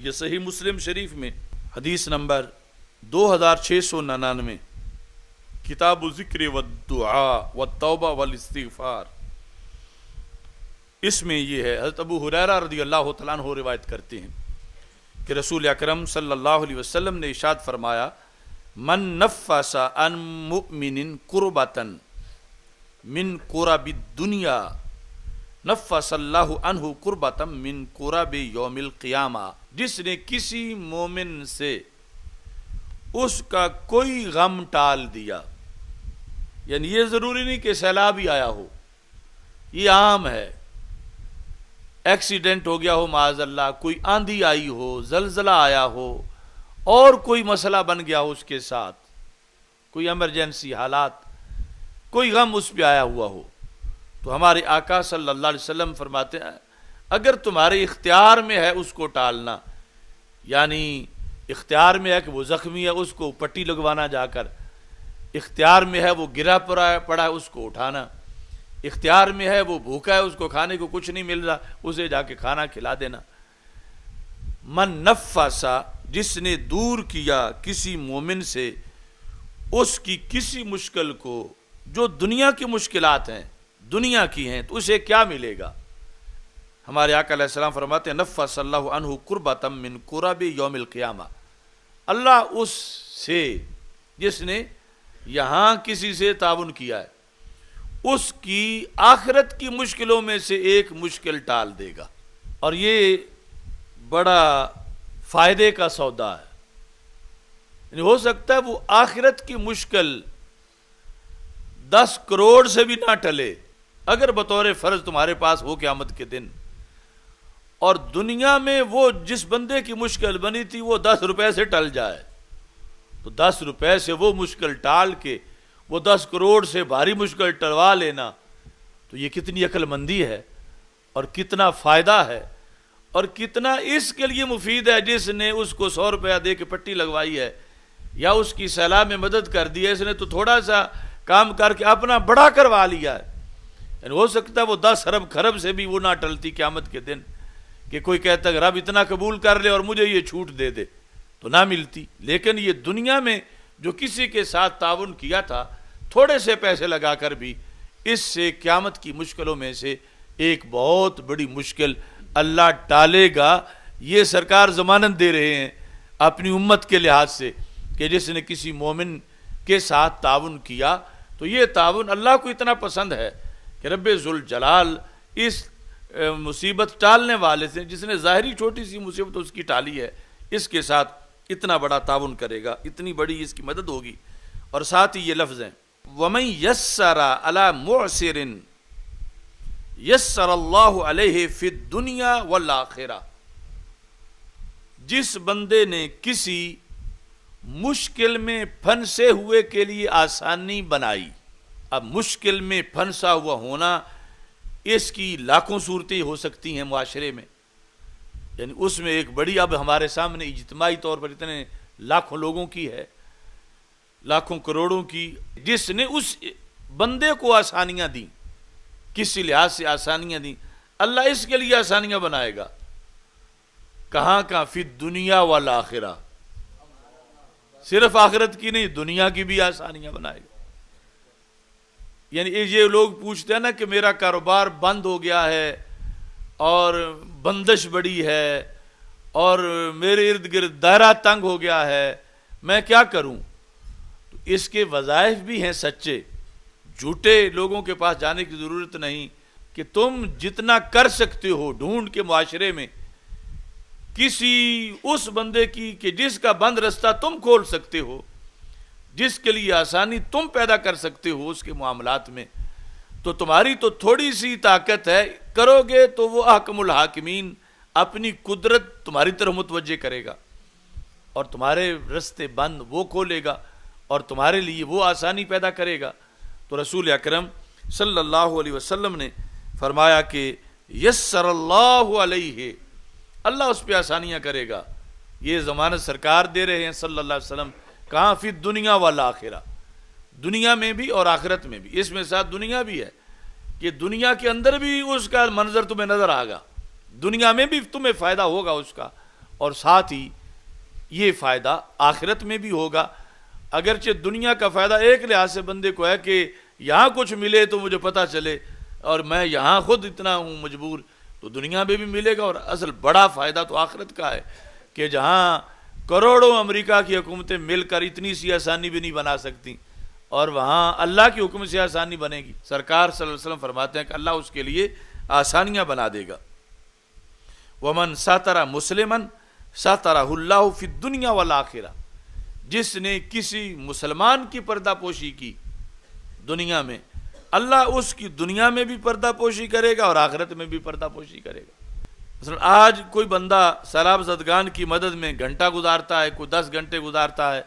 یہ صحیح مسلم شریف میں حدیث نمبر 2699، کتاب الذکر والدعاء والتوبہ والاستغفار، اس میں یہ ہے، حضرت ابو ہریرہ رضی اللہ تعالیٰ عنہ روایت کرتے ہیں کہ رسول اکرم صلی اللہ علیہ وسلم نے ارشاد فرمایا، من نفس عن مؤمن کربۃ من کرب الدنیا نفس اللہ عنہ کربۃ من کرب یوم القیامہ، جس نے کسی مومن سے اس کا کوئی غم ٹال دیا، یعنی یہ ضروری نہیں کہ سیلاب ہی آیا ہو، یہ عام ہے، ایکسیڈنٹ ہو گیا ہو معاذ اللہ، کوئی آندھی آئی ہو، زلزلہ آیا ہو، اور کوئی مسئلہ بن گیا ہو اس کے ساتھ، کوئی ایمرجنسی حالات، کوئی غم اس پہ آیا ہوا ہو، تو ہمارے آقا صلی اللہ علیہ وسلم فرماتے ہیں اگر تمہارے اختیار میں ہے اس کو ٹالنا، یعنی اختیار میں ہے کہ وہ زخمی ہے اس کو پٹی لگوانا جا کر، اختیار میں ہے وہ گرا پڑا ہے اس کو اٹھانا، اختیار میں ہے وہ بھوکا ہے اس کو کھانے کو کچھ نہیں مل رہا اسے جا کے کھانا کھلا دینا۔ من نفسا، جس نے دور کیا کسی مومن سے اس کی کسی مشکل کو، جو دنیا کی مشکلات ہیں، دنیا کی ہیں، تو اسے کیا ملے گا؟ ہمارے آقا علیہ السلام فرماتے ہیں نفس اللہ عنہ کربۃ من کرب یوم القیامہ، اللہ اس سے جس نے یہاں کسی سے تعاون کیا ہے اس کی آخرت کی مشکلوں میں سے ایک مشکل ٹال دے گا، اور یہ بڑا فائدے کا سودا ہے، یعنی ہو سکتا ہے وہ آخرت کی مشکل 10 کروڑ سے بھی نہ ٹلے اگر بطور فرض تمہارے پاس ہو قیامت کے دن، اور دنیا میں وہ جس بندے کی مشکل بنی تھی وہ 10 روپے سے ٹل جائے، تو 10 روپے سے وہ مشکل ٹال کے وہ 10 کروڑ سے بھاری مشکل ٹلوا لینا، تو یہ کتنی عقل مندی ہے اور کتنا فائدہ ہے، اور کتنا اس کے لیے مفید ہے جس نے اس کو 100 روپیہ دے کے پٹی لگوائی ہے یا اس کی سیلاب میں مدد کر دی ہے، اس نے تو تھوڑا سا کام کر کے اپنا بڑا کروا لیا ہے، یعنی ہو سکتا ہے وہ 10 ارب خرب سے بھی وہ نہ ٹلتی قیامت کے دن، کہ کوئی کہتا ہے رب اتنا قبول کر لے اور مجھے یہ چھوٹ دے دے، تو نہ ملتی، لیکن یہ دنیا میں جو کسی کے ساتھ تعاون کیا تھا تھوڑے سے پیسے لگا کر بھی، اس سے قیامت کی مشکلوں میں سے ایک بہت بڑی مشکل اللہ ٹالے گا۔ یہ سرکار ضمانت دے رہے ہیں اپنی امت کے لحاظ سے کہ جس نے کسی مومن کے ساتھ تعاون کیا تو یہ تعاون اللہ کو اتنا پسند ہے کہ رب ذوالجلال اس مصیبت ٹالنے والے سے، جس نے ظاہری چھوٹی سی مصیبت اس کی ٹالی ہے، اس کے ساتھ اتنا بڑا تعاون کرے گا، اتنی بڑی اس کی مدد ہوگی۔ اور ساتھ ہی یہ لفظ ہیں وَمَن يَسَّرَ عَلَى مُعْسِرٍ يَسَّرَ اللَّهُ عَلَيْهِ فِي الدُّنْيَا وَالْآخِرَةِ، جس بندے نے کسی مشکل میں پھنسے ہوئے کے لیے آسانی بنائی، اب مشکل میں پھنسا ہوا ہونا اس کی لاکھوں صورتیں ہو سکتی ہیں معاشرے میں، یعنی اس میں ایک بڑی اب ہمارے سامنے اجتماعی طور پر اتنے لاکھوں لوگوں کی ہے، لاکھوں کروڑوں کی، جس نے اس بندے کو آسانیاں دیں، کسی لحاظ سے آسانیاں دیں، اللہ اس کے لیے آسانیاں بنائے گا، کہاں کہاں فی الدنیا والآخرہ، صرف آخرت کی نہیں دنیا کی بھی آسانیاں بنائے گا۔ یعنی یہ لوگ پوچھتے ہیں نا کہ میرا کاروبار بند ہو گیا ہے اور بندش بڑی ہے اور میرے ارد گرد دائرہ تنگ ہو گیا ہے، میں کیا کروں؟ تو اس کے وظائف بھی ہیں سچے، جھوٹے لوگوں کے پاس جانے کی ضرورت نہیں، کہ تم جتنا کر سکتے ہو ڈھونڈ کے معاشرے میں کسی اس بندے کی کہ جس کا بند رستہ تم کھول سکتے ہو، جس کے لیے آسانی تم پیدا کر سکتے ہو اس کے معاملات میں، تو تمہاری تو تھوڑی سی طاقت ہے، کرو گے تو وہ احکم الحاکمین اپنی قدرت تمہاری طرف متوجہ کرے گا اور تمہارے رستے بند وہ کھولے گا اور تمہارے لیے وہ آسانی پیدا کرے گا۔ تو رسول اکرم صلی اللہ علیہ وسلم نے فرمایا کہ یسر اللہ علیہ، اللہ اس پہ آسانیاں کرے گا، یہ ضمانت سرکار دے رہے ہیں صلی اللہ علیہ وسلم، کہاں فی الدنیا والآخرہ، دنیا میں بھی اور آخرت میں بھی، اس میں ساتھ دنیا بھی ہے کہ دنیا کے اندر بھی اس کا منظر تمہیں نظر آگا، دنیا میں بھی تمہیں فائدہ ہوگا اس کا، اور ساتھ ہی یہ فائدہ آخرت میں بھی ہوگا. اگرچہ دنیا کا فائدہ ایک لحاظ سے بندے کو ہے کہ یہاں کچھ ملے تو مجھے پتہ چلے اور میں یہاں خود اتنا ہوں مجبور، تو دنیا میں بھی ملے گا. اور اصل بڑا فائدہ تو آخرت کا ہے کہ جہاں کروڑوں امریکہ کی حکومتیں مل کر اتنی سی آسانی بھی نہیں بنا سکتی، اور وہاں اللہ کی حکم سے آسانی بنے گی. سرکار صلی اللہ علیہ وسلم فرماتے ہیں کہ اللہ اس کے لیے آسانیاں بنا دے گا. ومن ساتر مسلمن ساترہ اللہ فی الدنیا والآخرہ، جس نے کسی مسلمان کی پردہ پوشی کی دنیا میں، اللہ اس کی دنیا میں بھی پردہ پوشی کرے گا اور آخرت میں بھی پردہ پوشی کرے گا. مثلا آج کوئی بندہ سیلاب زدگان کی مدد میں گھنٹہ گزارتا ہے، کوئی 10 گھنٹے گزارتا ہے،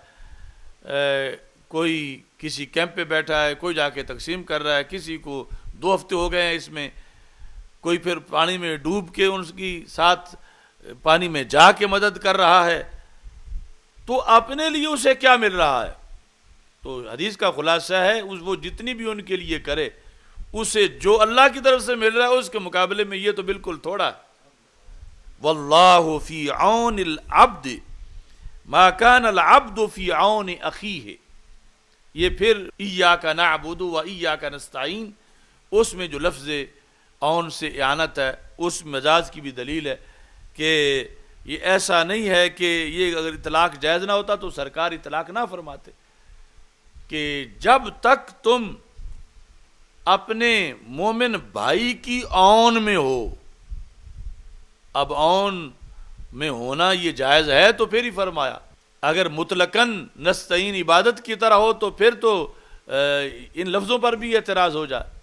کوئی کسی کیمپ پہ بیٹھا ہے، کوئی جا کے تقسیم کر رہا ہے، کسی کو 2 ہفتے ہو گئے ہیں اس میں، کوئی پھر پانی میں ڈوب کے ان کی ساتھ پانی میں جا کے مدد کر رہا ہے. تو اپنے لیے اسے کیا مل رہا ہے؟ تو حدیث کا خلاصہ ہے وہ جتنی بھی ان کے لیے کرے، اسے جو اللہ کی طرف سے مل رہا ہے اس کے مقابلے میں یہ تو بالکل تھوڑا ہے. واللہ فی عون العبد ما کان العبد فی عون اخیہ. یہ پھر ایاک نعبد و ایاک نستعین، اس میں جو لفظ عون سے اعانت ہے اس مجاز کی بھی دلیل ہے کہ یہ ایسا نہیں ہے کہ یہ اگر اطلاق جائز نہ ہوتا تو سرکار اطلاق نہ فرماتے کہ جب تک تم اپنے مومن بھائی کی عون میں ہو. اب عون میں ہونا یہ جائز ہے تو پھر ہی فرمایا. اگر مطلقاً نستعین عبادت کی طرح ہو تو پھر تو ان لفظوں پر بھی اعتراض ہو جائے.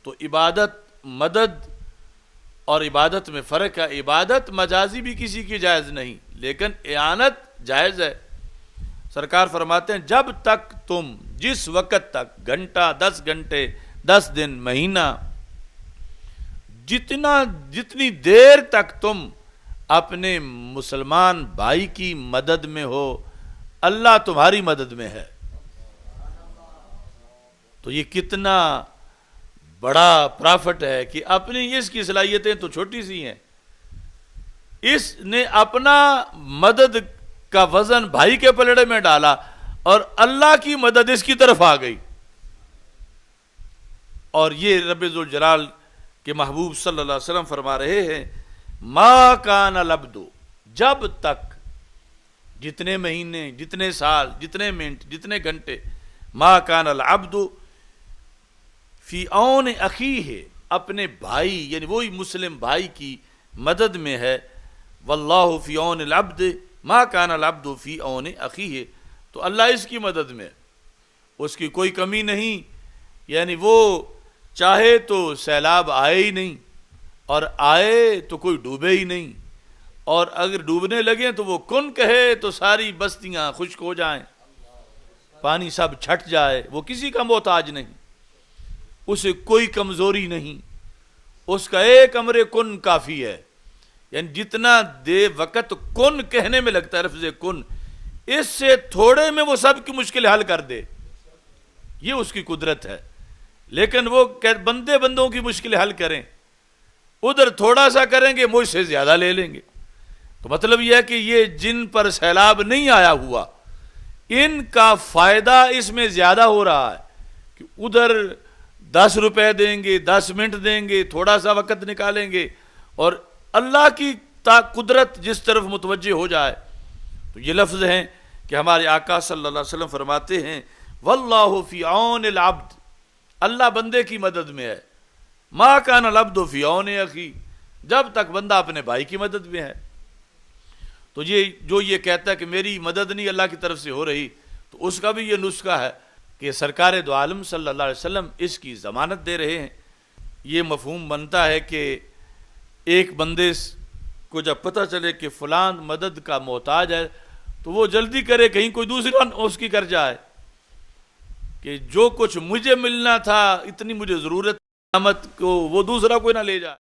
تو عبادت مدد اور عبادت میں فرق ہے. عبادت مجازی بھی کسی کی جائز نہیں، لیکن اعانت جائز ہے. سرکار فرماتے ہیں جب تک تم جس وقت تک گھنٹہ 10 گھنٹے 10 دن مہینہ جتنی دیر تک تم اپنے مسلمان بھائی کی مدد میں ہو، اللہ تمہاری مدد میں ہے. تو یہ کتنا بڑا پرافٹ ہے کہ اپنی اس کی صلاحیتیں تو چھوٹی سی ہیں، اس نے اپنا مدد کا وزن بھائی کے پلڑے میں ڈالا اور اللہ کی مدد اس کی طرف آ گئی. اور یہ رب ذوالجلال کے محبوب صلی اللہ علیہ وسلم فرما رہے ہیں ما کان العبد، جب تک جتنے مہینے جتنے سال جتنے منٹ جتنے گھنٹے، ما کان العبد فی عون اخیہ، اپنے بھائی یعنی وہی مسلم بھائی کی مدد میں ہے. واللہ فی عون العبد ما کان العبد فی عون اخیہ، تو اللہ اس کی مدد میں، اس کی کوئی کمی نہیں. یعنی وہ چاہے تو سیلاب آئے ہی نہیں، اور آئے تو کوئی ڈوبے ہی نہیں، اور اگر ڈوبنے لگے تو وہ کن کہے تو ساری بستیاں خشک ہو جائیں، پانی سب چھٹ جائے. وہ کسی کا محتاج نہیں، اسے کوئی کمزوری نہیں، اس کا ایک امر کن کافی ہے. یعنی جتنا دے وقت کن کہنے میں لگتا ہے لفظ کن، اس سے تھوڑے میں وہ سب کی مشکل حل کر دے، یہ اس کی قدرت ہے. لیکن وہ بندوں کی مشکل حل کریں، ادھر تھوڑا سا کریں گے مجھ سے زیادہ لے لیں گے. تو مطلب یہ ہے کہ یہ جن پر سیلاب نہیں آیا ہوا ان کا فائدہ اس میں زیادہ ہو رہا ہے کہ ادھر 10 روپے دیں گے، 10 منٹ دیں گے، تھوڑا سا وقت نکالیں گے، اور اللہ کی قدرت جس طرف متوجہ ہو جائے. تو یہ لفظ ہیں کہ ہمارے آقا صلی اللہ علیہ وسلم فرماتے ہیں واللہ فی عون العبد، اللہ بندے کی مدد میں ہے. ما کان العبد فی عون اخی، جب تک بندہ اپنے بھائی کی مدد میں ہے. تو یہ کہتا ہے کہ میری مدد نہیں اللہ کی طرف سے ہو رہی، تو اس کا بھی یہ نسخہ ہے کہ سرکار دو عالم صلی اللہ علیہ وسلم اس کی ضمانت دے رہے ہیں. یہ مفہوم بنتا ہے کہ ایک بندے کو جب پتہ چلے کہ فلان مدد کا محتاج ہے تو وہ جلدی کرے کہیں کوئی دوسرا اس کی کر جائے، کہ جو کچھ مجھے ملنا تھا اتنی مجھے ضرورت قیامت کو وہ دوسرا کوئی نہ لے جائے.